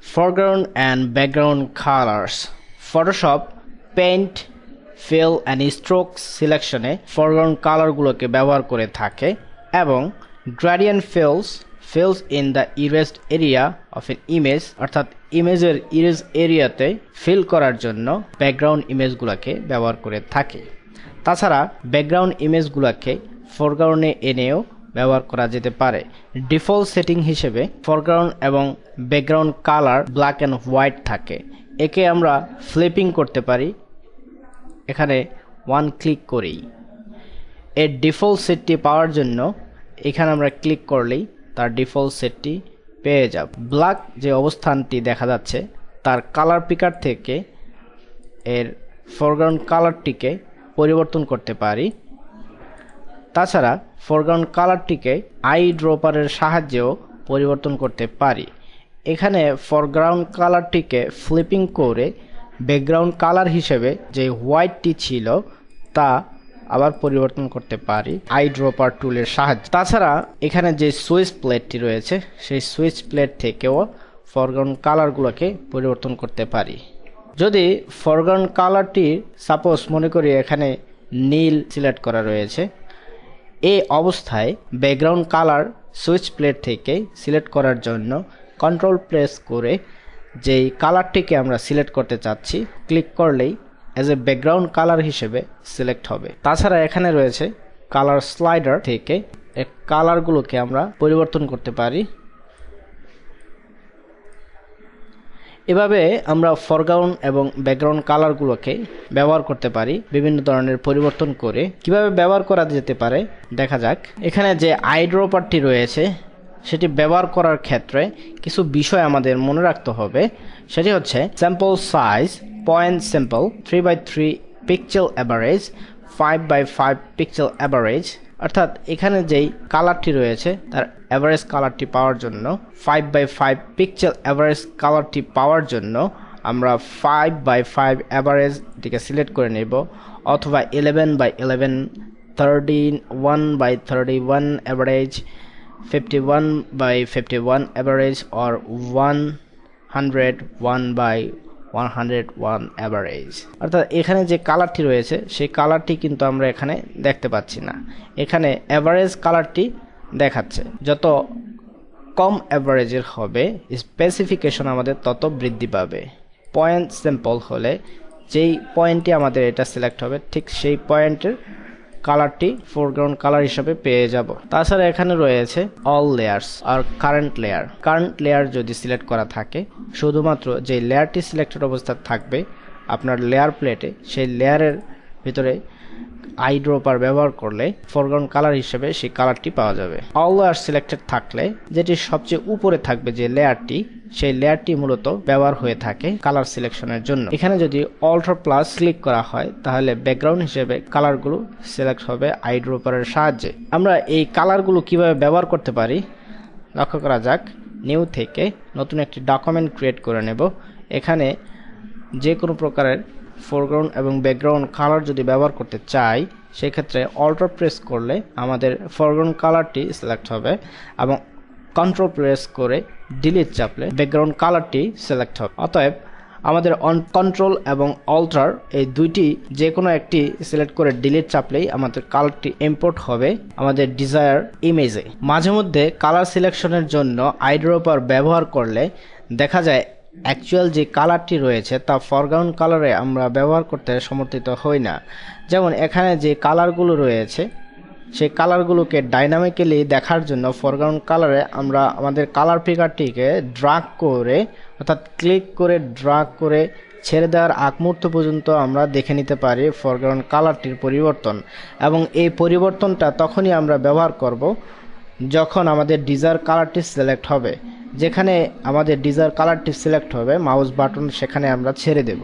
foreground and background colors. Photoshop paint fill and stroke সিলেকশনে foreground কালারগুলোকে ব্যবহার করে থাকে এবং gradient fills in the erased area of an image, অর্থাৎ ইমেজের ইরেজ এরিয়াতে ফিল করার জন্য ব্যাকগ্রাউন্ড ইমেজগুলোকে ব্যবহার করে থাকে। তাছাড়া ব্যাকগ্রাউন্ড ইমেজগুলোকে ফরগ্রাউন্ডে এনেও ব্যবহার করা যেতে পারে। ডিফল্ট সেটিং হিসেবে ফরগ্রাউন্ড এবং background colour black and white থাকে। একে আমরা ফ্লিপিং করতে পারি এখানে ওয়ান ক্লিক করেই। এর ডিফল্ট সেটটি পাওয়ার জন্য এখানে আমরা ক্লিক করলেই তার ডিফল্ট সেটটি পেয়ে যাব। ব্ল্যাক যে অবস্থানটি দেখা যাচ্ছে তার কালার পিকার থেকে এর ফরগ্রাউন্ড কালারটিকে পরিবর্তন করতে পারি। তাছাড়া ফরগ্রাউন্ড কালারটিকে আই ড্রপারের সাহায্যেও পরিবর্তন করতে পারি। এখানে ফরগ্রাউন্ড কালারটিকে ফ্লিপিং করে ব্যাকগ্রাউন্ড কালার হিসেবে যে হোয়াইটটি ছিল তা আবার পরিবর্তন করতে পারি আই ড্রপার টুলের সাহায্যে। তাছাড়া এখানে যে সুইচ প্লেটটি রয়েছে সেই সুইচ প্লেট থেকেও ফরগ্রাউন্ড কালারগুলোকে পরিবর্তন করতে পারি। যদি ফরগ্রাউন্ড কালারটি সাপোজ মনে করি এখানে নীল সিলেক্ট করা রয়েছে, এই অবস্থায় ব্যাকগ্রাউন্ড কালার সুইচ প্লেট থেকে সিলেক্ট করার জন্য কন্ট্রোল প্রেস করে যেই কালারটিকে আমরা সিলেক্ট করতে চাচ্ছি ক্লিক করলেই অ্যাজ এ ব্যাকগ্রাউন্ড কালার হিসেবে সিলেক্ট হবে। তাছাড়া এখানে রয়েছে কালার স্লাইডার থেকে এই কালারগুলোকে আমরা পরিবর্তন করতে পারি। এভাবে আমরা ফরগ্রাউন্ড এবং ব্যাকগ্রাউন্ড কালারগুলোকে ব্যবহার করতে পারি বিভিন্ন ধরনের পরিবর্তন করে। কিভাবে ব্যবহার করা যেতে পারে দেখা যাক। এখানে যে আই ড্রপারটি রয়েছে সেটি ব্যবহার করার ক্ষেত্রে কিছু বিষয় আমাদের মনে রাখতে হবে। সেটি হচ্ছে sample size, point sample, 3x3 pixel average, 5x5 pixel average, অর্থাৎ এখানে যেই কালারটি রয়েছে তার অ্যাভারেজ কালারটি পাওয়ার জন্য 5x5 পিক্সেল অ্যাভারেজ কালারটি পাওয়ার জন্য আমরা 5x5 অ্যাভারেজটিকে সিলেক্ট করে নেব, অথবা 11x11, 31x31 average, 51x51 average or 101x101 average. অর্থাৎ এখানে যে কালারটি রয়েছে সেই কালারটি কিন্তু আমরা এখানে দেখতে পাচ্ছি না, এখানে অ্যাভারেজ কালারটি দেখাচ্ছে। যত কম অ্যাভারেজের হবে স্পেসিফিকেশন আমাদের তত বৃদ্ধি পাবে। পয়েন্ট স্যাম্পল হলে যেই পয়েন্টটি আমাদের এটা সিলেক্ট হবে ঠিক সেই পয়েন্টের কালারটি ফোরগ্রাউন্ড কালার হিসেবে পেয়ে যাব। তাছাড়া এখানে রয়েছে অল লেয়ার্স আর কারেন্ট লেয়ার যদি সিলেক্ট করা থাকে শুধুমাত্র যে লেয়ারটি সিলেক্টেড অবস্থায় থাকবে আপনার লেয়ার প্লেটে সেই লেয়ারের ভিতরে আই ড্রপার ব্যবহার করলে ফোরগ্রাউন্ড কালার হিসেবে সেই কালারটি পাওয়া যাবে। অল লেয়ার সিলেক্টেড থাকলে যেটি সবচেয়ে উপরে থাকবে যে লেয়ারটি সেই লেয়ারটি মূলত ব্যবহার হয়ে থাকে কালার সিলেকশনের জন্য। এখানে যদি অল্টার প্লাস ক্লিক করা হয় তাহলে ব্যাকগ্রাউন্ড হিসেবে কালারগুলো সিলেক্ট হবে আই ড্রপারের সাহায্যে। আমরা এই কালারগুলো কিভাবে ব্যবহার করতে পারি লক্ষ্য করা যাক। নিউ থেকে নতুন একটি ডকুমেন্ট ক্রিয়েট করে নেব। এখানে যে কোনো প্রকারের ফোরগ্রাউন্ড এবং ব্যাকগ্রাউন্ড কালার যদি ব্যবহার করতে চাই সেক্ষেত্রে অল্টার প্রেস করলে আমাদের ফোরগ্রাউন্ড কালারটি সিলেক্ট হবে এবং কন্ট্রোল প্রেস করে ডিলিট চাপলে ব্যাকগ্রাউন্ড কালারটি সিলেক্ট হবে। অতএব আমাদের কন্ট্রোল এবং অল্টার এই দুইটি যে কোনো একটি সিলেক্ট করে ডিলিট চাপলেই আমাদের কালারটি ইম্পোর্ট হবে আমাদের ডিজায়ার ইমেজে। মাঝে মধ্যে কালার সিলেকশনের জন্য আই ড্রপার ব্যবহার করলে দেখা যায় অ্যাকচুয়াল যে কালারটি রয়েছে তা ফরগ্রাউন্ড কালারে আমরা ব্যবহার করতে সমর্থিত হই না। যেমন এখানে যে কালারগুলো রয়েছে সেই কালারগুলোকে ডাইনামিক্যালি দেখার জন্য ফরগ্রাউন্ড কালারে আমরা আমাদের কালার পিকারটিকে ড্র্যাগ করে অর্থাৎ ক্লিক করে ড্র্যাগ করে ছেড়ে দেওয়ার আগ মুহূর্ত পর্যন্ত আমরা দেখে নিতে পারি ফরগ্রাউন্ড কালারটির পরিবর্তন। এবং এই পরিবর্তনটা তখনই আমরা ব্যবহার করব যখন আমাদের ডিজায়ার কালারটি সিলেক্ট হবে। যেখানে আমাদের ডিজায়ার কালারটি সিলেক্ট হবে মাউস বাটন সেখানে আমরা ছেড়ে দেব।